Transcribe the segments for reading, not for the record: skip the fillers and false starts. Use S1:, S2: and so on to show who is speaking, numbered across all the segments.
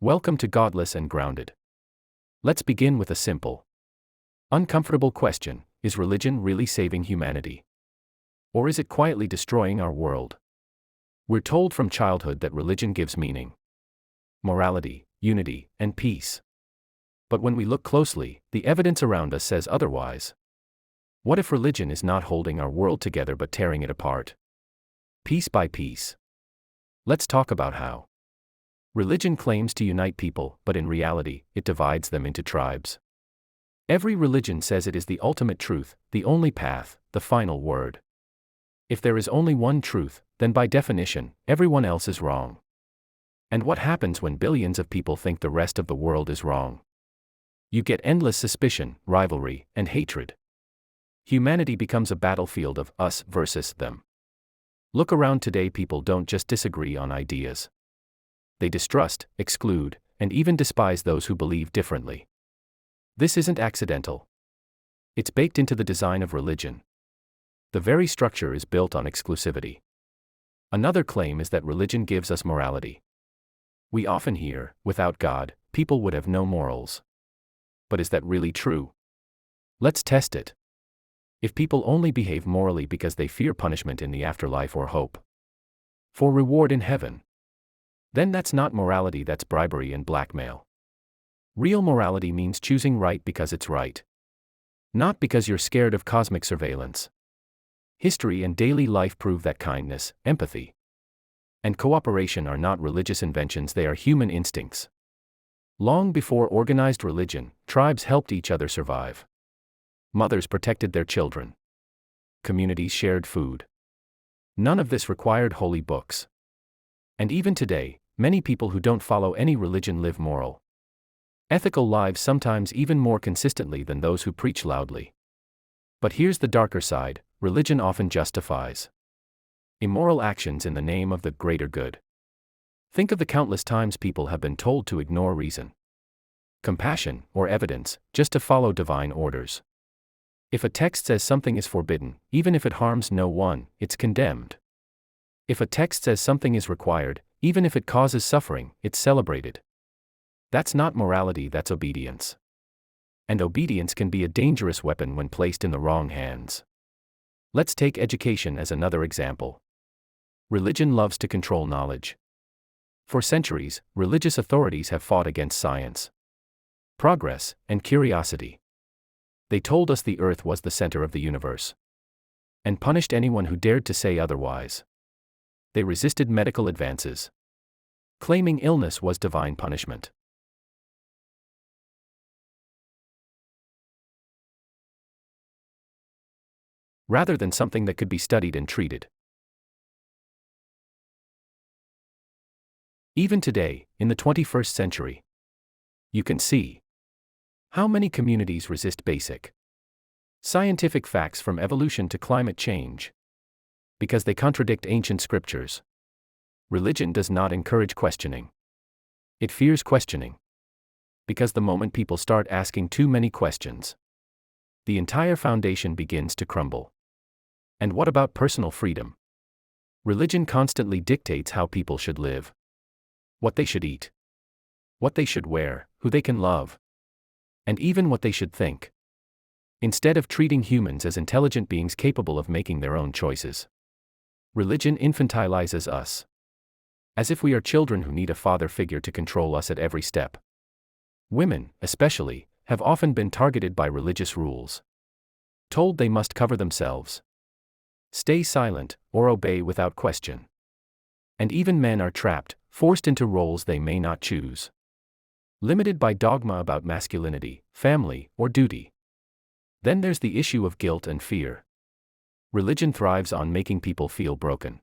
S1: Welcome to Godless and Grounded. Let's begin with a simple, uncomfortable question: is religion really saving humanity? Or is it quietly destroying our world? We're told from childhood that religion gives meaning, morality, unity, and peace. But when we look closely, the evidence around us says otherwise. What if religion is not holding our world together but tearing it apart, piece by piece? Let's talk about how. Religion claims to unite people, but in reality, it divides them into tribes. Every religion says it is the ultimate truth, the only path, the final word. If there is only one truth, then by definition, everyone else is wrong. And what happens when billions of people think the rest of the world is wrong? You get endless suspicion, rivalry, and hatred. Humanity becomes a battlefield of us versus them. Look around today, people don't just disagree on ideas. They distrust, exclude, and even despise those who believe differently. This isn't accidental. It's baked into the design of religion. The very structure is built on exclusivity. Another claim is that religion gives us morality. We often hear, without God, people would have no morals. But is that really true? Let's test it. If people only behave morally because they fear punishment in the afterlife or hope for reward in heaven, then that's not morality, that's bribery and blackmail. Real morality means choosing right because it's right, not because you're scared of cosmic surveillance. History and daily life prove that kindness, empathy, and cooperation are not religious inventions, they are human instincts. Long before organized religion, tribes helped each other survive. Mothers protected their children. Communities shared food. None of this required holy books. And even today, many people who don't follow any religion live moral, ethical lives, sometimes even more consistently than those who preach loudly. But here's the darker side: religion often justifies immoral actions in the name of the greater good. Think of the countless times people have been told to ignore reason, compassion, or evidence, just to follow divine orders. If a text says something is forbidden, even if it harms no one, it's condemned. If a text says something is required, even if it causes suffering, it's celebrated. That's not morality, that's obedience. And obedience can be a dangerous weapon when placed in the wrong hands. Let's take education as another example. Religion loves to control knowledge. For centuries, religious authorities have fought against science, progress, and curiosity. They told us the earth was the center of the universe, and punished anyone who dared to say otherwise. They resisted medical advances, claiming illness was divine punishment. Rather than something that could be studied and treated. Even today, in the 21st century, you can see how many communities resist basic scientific facts, from evolution to climate change, because they contradict ancient scriptures. Religion does not encourage questioning. It fears questioning. Because the moment people start asking too many questions, the entire foundation begins to crumble. And what about personal freedom? Religion constantly dictates how people should live, what they should eat, what they should wear, who they can love, and even what they should think. Instead of treating humans as intelligent beings capable of making their own choices, religion infantilizes us, as if we are children who need a father figure to control us at every step. Women, especially, have often been targeted by religious rules, told they must cover themselves, stay silent, or obey without question. And even men are trapped, forced into roles they may not choose, limited by dogma about masculinity, family, or duty. Then there's the issue of guilt and fear. Religion thrives on making people feel broken.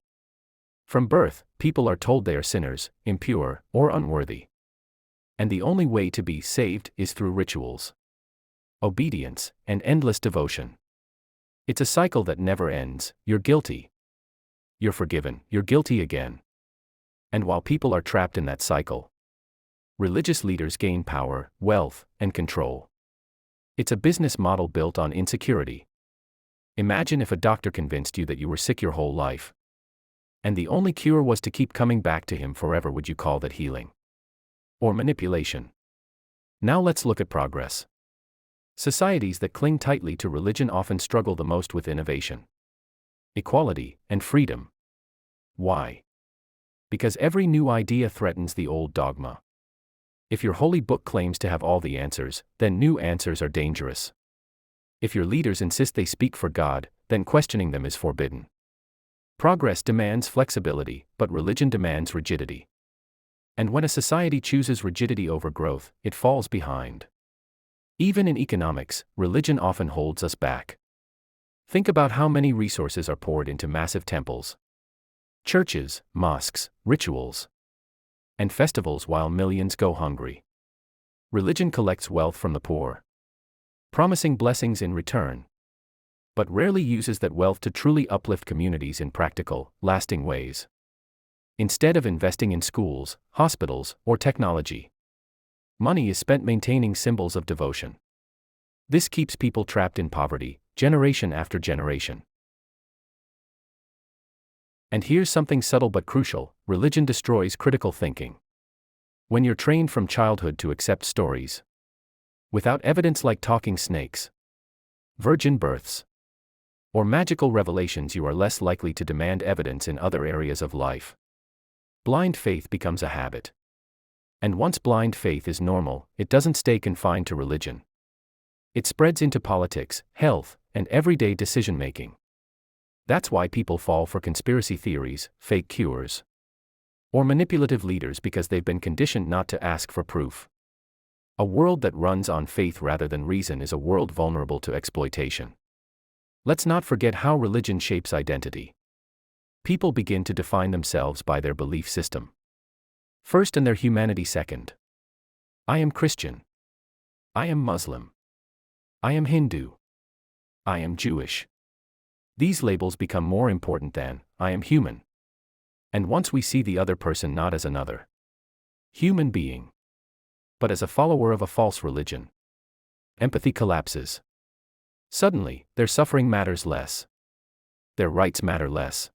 S1: From birth, people are told they are sinners, impure, or unworthy. And the only way to be saved is through rituals, obedience, and endless devotion. It's a cycle that never ends: you're guilty, you're forgiven, you're guilty again. And while people are trapped in that cycle, religious leaders gain power, wealth, and control. It's a business model built on insecurity. Imagine if a doctor convinced you that you were sick your whole life, and the only cure was to keep coming back to him forever. Would you call that healing? or manipulation. Now let's look at progress. Societies that cling tightly to religion often struggle the most with innovation, equality, and freedom. Why? Because every new idea threatens the old dogma. If your holy book claims to have all the answers, then new answers are dangerous. If your leaders insist they speak for God, then questioning them is forbidden. Progress demands flexibility, but religion demands rigidity. And when a society chooses rigidity over growth, it falls behind. Even in economics, religion often holds us back. Think about how many resources are poured into massive temples, churches, mosques, rituals, and festivals while millions go hungry. Religion collects wealth from the poor, promising blessings in return, but rarely uses that wealth to truly uplift communities in practical, lasting ways. Instead of investing in schools, hospitals, or technology, money is spent maintaining symbols of devotion. This keeps people trapped in poverty, generation after generation. And here's something subtle but crucial: religion destroys critical thinking. When you're trained from childhood to accept stories without evidence like talking snakes, virgin births, or magical revelations, you are less likely to demand evidence in other areas of life. Blind faith becomes a habit. And once blind faith is normal, it doesn't stay confined to religion. It spreads into politics, health, and everyday decision-making. That's why people fall for conspiracy theories, fake cures, or manipulative leaders, because they've been conditioned not to ask for proof. A world that runs on faith rather than reason is a world vulnerable to exploitation. Let's not forget how religion shapes identity. People begin to define themselves by their belief system first and their humanity second. I am Christian. I am Muslim. I am Hindu. I am Jewish. These labels become more important than I am human. And once we see the other person not as another human being, but as a follower of a false religion, empathy collapses. Suddenly, their suffering matters less. Their rights matter less.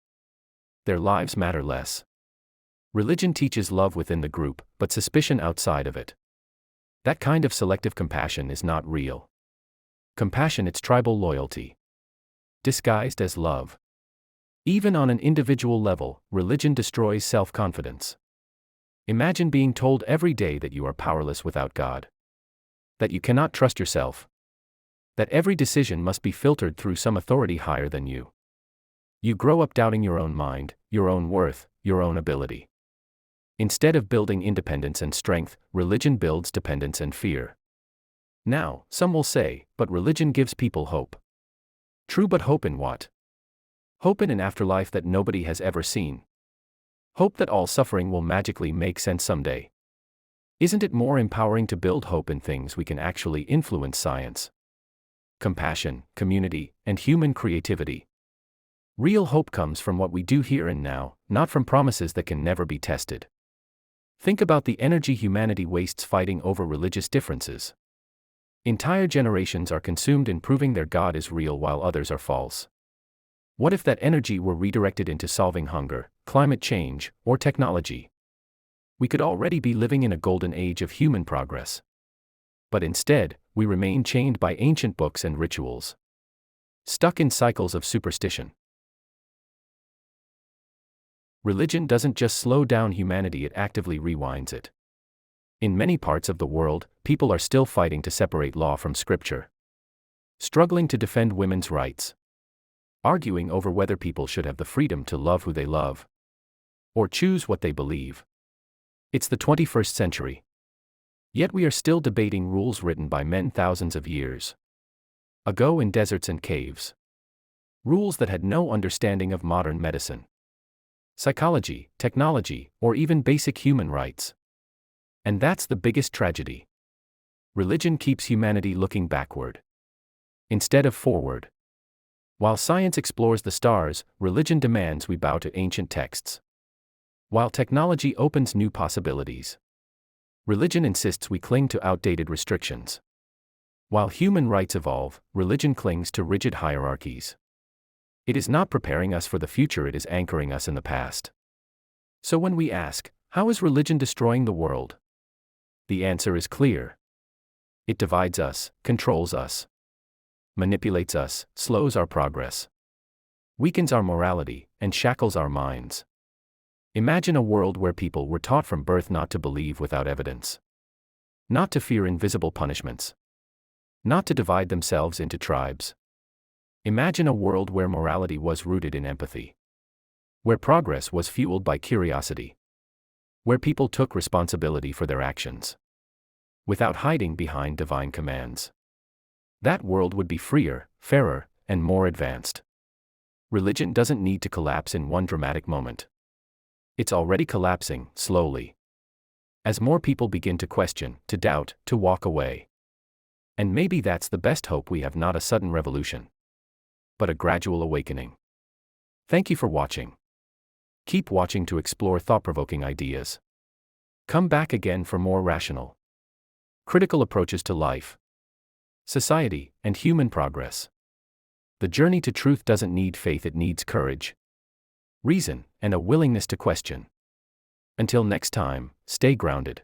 S1: Their lives matter less. Religion teaches love within the group, but suspicion outside of it. That kind of selective compassion is not real compassion, it's tribal loyalty, disguised as love. Even on an individual level, religion destroys self-confidence. Imagine being told every day that you are powerless without God, that you cannot trust yourself, that every decision must be filtered through some authority higher than you. You grow up doubting your own mind, your own worth, your own ability. Instead of building independence and strength, religion builds dependence and fear. Now, some will say, but religion gives people hope. True, but hope in what? Hope in an afterlife that nobody has ever seen. Hope that all suffering will magically make sense someday. Isn't it more empowering to build hope in things we can actually influence? Science, compassion, community, and human creativity. Real hope comes from what we do here and now, not from promises that can never be tested. Think about the energy humanity wastes fighting over religious differences. Entire generations are consumed in proving their God is real while others are false. What if that energy were redirected into solving hunger, climate change, or technology? We could already be living in a golden age of human progress. But instead, we remain chained by ancient books and rituals, stuck in cycles of superstition. Religion doesn't just slow down humanity, it actively rewinds it. In many parts of the world, people are still fighting to separate law from scripture, struggling to defend women's rights, arguing over whether people should have the freedom to love who they love, or choose what they believe. It's the 21st century. Yet we are still debating rules written by men thousands of years ago in deserts and caves. Rules that had no understanding of modern medicine, psychology, technology, or even basic human rights. And that's the biggest tragedy. Religion keeps humanity looking backward instead of forward. While science explores the stars, religion demands we bow to ancient texts. While technology opens new possibilities, religion insists we cling to outdated restrictions. While human rights evolve, religion clings to rigid hierarchies. It is not preparing us for the future, it is anchoring us in the past. So when we ask, how is religion destroying the world? The answer is clear. It divides us, controls us, manipulates us, slows our progress, weakens our morality, and shackles our minds. Imagine a world where people were taught from birth not to believe without evidence, not to fear invisible punishments, not to divide themselves into tribes. Imagine a world where morality was rooted in empathy, where progress was fueled by curiosity, where people took responsibility for their actions, without hiding behind divine commands. That world would be freer, fairer, and more advanced. Religion doesn't need to collapse in one dramatic moment. It's already collapsing, slowly. As more people begin to question, to doubt, to walk away. And maybe that's the best hope we have, not a sudden revolution, but a gradual awakening. Thank you for watching. Keep watching to explore thought-provoking ideas. Come back again for more rational, critical approaches to life, society, and human progress. The journey to truth doesn't need faith, it needs courage, reason, and a willingness to question. Until next time, stay grounded.